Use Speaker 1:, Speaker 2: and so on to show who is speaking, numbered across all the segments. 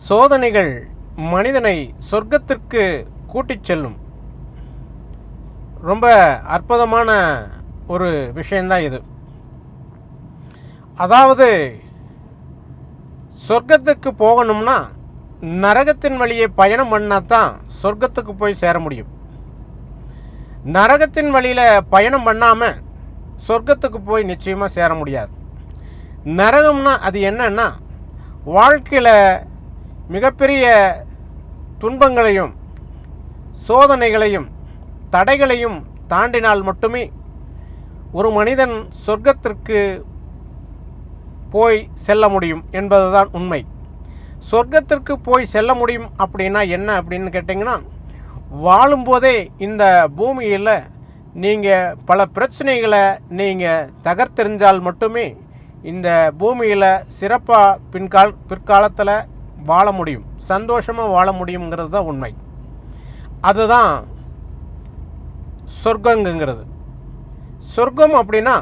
Speaker 1: சோதனைகள் மனிதனை சொர்க்கத்திற்கு கூட்டிச் செல்லும். ரொம்ப அற்புதமான ஒரு விஷயந்தான் இது. அதாவது சொர்க்கத்துக்கு போகணும்னா நரகத்தின் வழியே பயணம் பண்ணால் தான் சொர்க்கத்துக்கு போய் சேர முடியும். நரகத்தின் வழியில் பயணம் பண்ணாமல் சொர்க்கத்துக்கு போய் நிச்சயமாக சேர முடியாது. நரகம்னா அது என்னன்னா, வாழ்க்கையில் மிகப்பெரிய துன்பங்களையும் சோதனைகளையும் தடைகளையும் தாண்டினால் மட்டுமே ஒரு மனிதன் சொர்க்கத்திற்கு போய் செல்ல முடியும் என்பதுதான் உண்மை. சொர்க்கத்திற்கு போய் செல்ல முடியும் அப்படின்னா என்ன அப்படின்னு கேட்டிங்கன்னா, வாழும்போதே இந்த பூமியில் நீங்கள் பல பிரச்சனைகளை நீங்கள் தகர்த்தெறிஞ்சால் மட்டுமே இந்த பூமியில் சிறப்பாக பிற்காலத்தில் வாழ முடியும், சந்தோஷமாக வாழ முடியுங்கிறது தான் உண்மை. அதுதான் சொர்க்கங்கிறது. சொர்க்கம் அப்படின்னா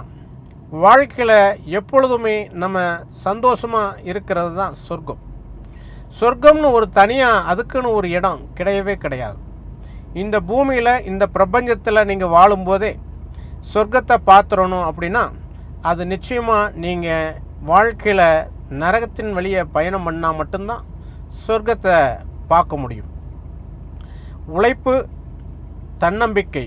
Speaker 1: வாழ்க்கையில் எப்பொழுதுமே நம்ம சந்தோஷமாக இருக்கிறது தான் சொர்க்கம். சொர்க்கம்னு ஒரு தனியாக அதுக்குன்னு ஒரு இடம் கிடையவே கிடையாது. இந்த பூமியில் இந்த பிரபஞ்சத்தில் நீங்கள் வாழும்போதே சொர்க்கத்தை பார்த்துடணும் அப்படின்னா அது நிச்சயமாக நீங்கள் வாழ்க்கையில் நரகத்தின் வழியை பயணம் பண்ணால் மட்டும்தான் சொர்க்கத்தை பார்க்க முடியும். உழைப்பு, தன்னம்பிக்கை,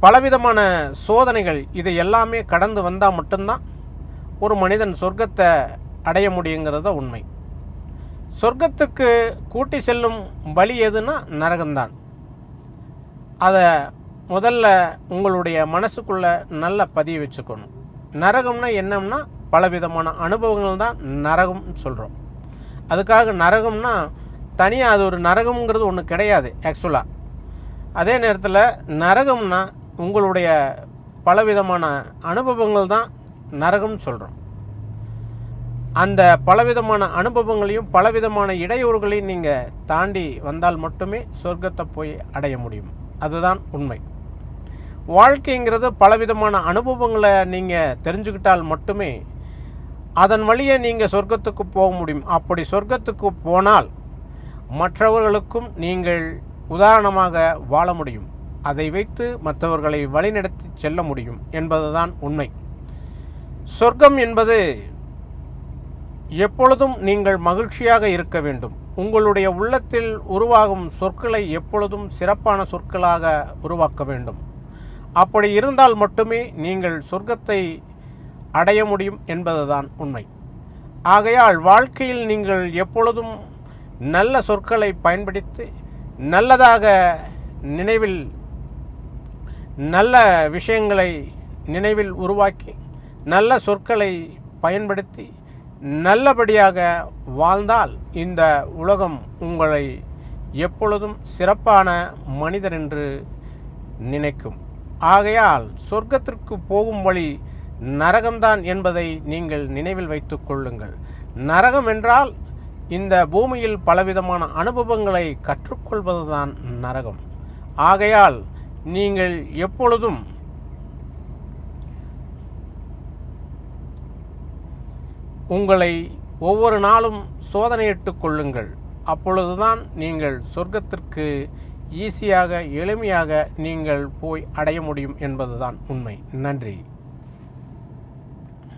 Speaker 1: பலவிதமான சோதனைகள் இதை எல்லாமே கடந்து வந்தால் மட்டும்தான் ஒரு மனிதன் சொர்க்கத்தை அடைய முடியுங்கிறத உண்மை. சொர்க்கத்துக்கு கூட்டி செல்லும் வழி எதுனா நரகம்தான். அதை முதல்ல உங்களுடைய மனசுக்குள்ளே நல்ல பதிய வச்சுக்கணும். நரகம்னா என்னம்னா பலவிதமான அனுபவங்கள் தான் நரகம்னு சொல்கிறோம். அதுக்காக நரகம்னா தனியாக அது ஒரு நரகம்ங்கிறது ஒன்று கிடையாது ஆக்சுவலாக. அதே நேரத்தில் நரகம்னா உங்களுடைய பலவிதமான அனுபவங்கள் தான் நரகம்னு சொல்கிறோம். அந்த பலவிதமான அனுபவங்களையும் பலவிதமான இடையூறுகளையும் நீங்கள் தாண்டி வந்தால் மட்டுமே சொர்க்கத்தை போய் அடைய முடியும். அதுதான் உண்மை. வாழ்க்கைங்கிறது பலவிதமான அனுபவங்களை நீங்கள் தெரிஞ்சுக்கிட்டால் மட்டுமே அதன் வழியே நீங்கள் சொர்க்கத்துக்கு போக முடியும். அப்படி சொர்க்கத்துக்கு போனால் மற்றவர்களுக்கும் நீங்கள் உதாரணமாக வாழ முடியும். அதை வைத்து மற்றவர்களை வழிநடத்தி செல்ல முடியும் என்பதுதான் உண்மை. சொர்க்கம் என்பது எப்பொழுதும் நீங்கள் மகிழ்ச்சியாக இருக்க வேண்டும். உங்களுடைய உள்ளத்தில் உருவாகும் சொற்களை எப்பொழுதும் சிறப்பான சொற்களாக உருவாக்க வேண்டும். அப்படி இருந்தால் மட்டுமே நீங்கள் சொர்க்கத்தை அடைய முடியும் என்பதுதான் உண்மை. ஆகையால் வாழ்க்கையில் நீங்கள் எப்பொழுதும் நல்ல சொற்களை பயன்படுத்தி நல்லதாக நினைவில் நல்ல விஷயங்களை நினைவில் உருவாக்கி நல்ல சொற்களை பயன்படுத்தி நல்லபடியாக வாழ்ந்தால் இந்த உலகம் உங்களை எப்பொழுதும் சிறப்பான மனிதர் என்று நினைக்கும். ஆகையால் சொர்க்கத்திற்கு போகும் வழி நரகம்தான் என்பதை நீங்கள் நினைவில் வைத்து கொள்ளுங்கள். நரகம் என்றால் இந்த பூமியில் பலவிதமான அனுபவங்களை கற்றுக்கொள்வதுதான் நரகம். ஆகையால் நீங்கள் எப்பொழுதும் உங்களை ஒவ்வொரு நாளும் சோதனையிட்டு கொள்ளுங்கள். அப்பொழுதுதான் நீங்கள் சொர்க்கத்திற்கு ஈஸியாக எளிமையாக நீங்கள் போய் அடைய முடியும் என்பதுதான் உண்மை. நன்றி.